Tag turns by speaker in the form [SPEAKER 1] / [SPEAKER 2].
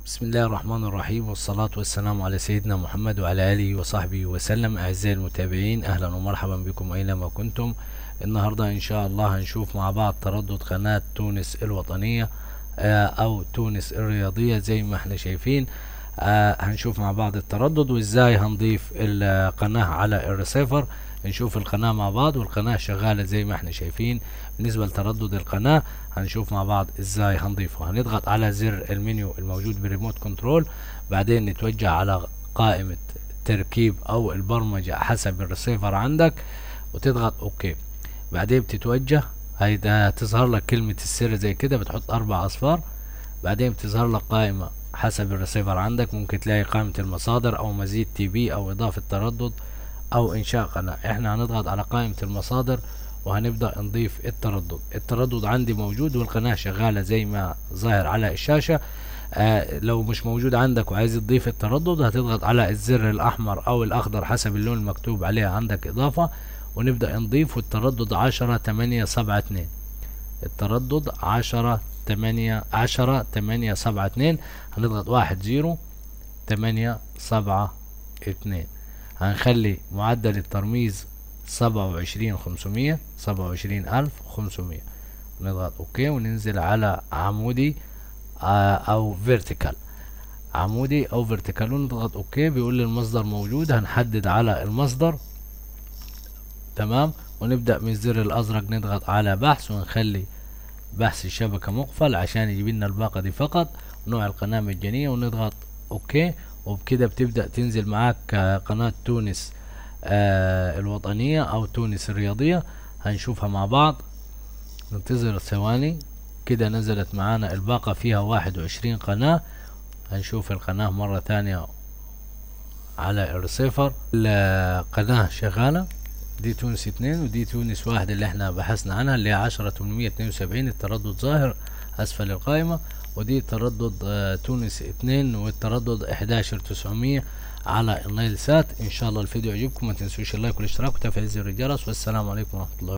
[SPEAKER 1] بسم الله الرحمن الرحيم، والصلاة والسلام على سيدنا محمد وعلى آله وصحبه وسلم. أعزائي المتابعين، أهلا ومرحبا بكم أينما كنتم. النهاردة إن شاء الله هنشوف مع بعض تردد قناة تونس الوطنية أو تونس الرياضية زي ما احنا شايفين. هنشوف مع بعض التردد وإزاي هنضيف القناة على الريسيفر. نشوف القناة مع بعض، والقناة شغالة زي ما احنا شايفين. بالنسبة لتردد القناة هنشوف مع بعض ازاي هنضيفه. هنضغط على زر المنيو الموجود بالريموت كنترول، بعدين نتوجه على قائمة تركيب او البرمجة حسب الريسيفر عندك وتضغط اوكي. بعدين بتتوجه، هيدا تظهر لك كلمة السر زي كده، بتحط 4 اصفار. بعدين بتظهر لك قائمة حسب الريسيفر عندك، ممكن تلاقي قائمة المصادر او مزيد تي بي او اضافة تردد او انشاء قناة. احنا هنضغط على قائمة المصادر وهنبدأ نضيف التردد عندي موجود والقناة شغالة زي ما ظاهر على الشاشة. لو مش موجود عندك وعايز تضيف التردد، هتضغط على الزر الأحمر أو الأخضر حسب اللون المكتوب عليه عندك إضافة، ونبدأ نضيف. والتردد 10 8 7 2، التردد 10 8 7 2. هنضغط 10 8 7 2. هنخلي معدل الترميز 27,500، 27,500. نضغط اوكي وننزل على عمودي او فيرتيكال، عمودي او فيرتيكال، ونضغط اوكي. بيقول لي المصدر موجود، هنحدد على المصدر. تمام. ونبدأ من الزر الازرق نضغط على بحث ونخلي بحث الشبكة مقفل عشان يجيب لنا الباقة دي فقط، ونوع القناة مجانية، ونضغط اوكي. وبكده بتبدأ تنزل معاك قناة تونس الوطنية او تونس الرياضية. هنشوفها مع بعض، ننتظر ثواني. كده نزلت معانا الباقة، فيها 21 قناة. هنشوف القناة مرة ثانية على الريسيفر. القناة شغالة، دي تونس 2 ودي تونس 1 اللي احنا بحثنا عنها، اللي هي 10 872. التردد ظاهر اسفل القائمة. ودي تردد تونس 2 والتردد 11 900 على النايل سات. ان شاء الله الفيديو يعجبكم، ما تنسوش اللايك والاشتراك وتفعيل زر الجرس، والسلام عليكم ورحمة الله.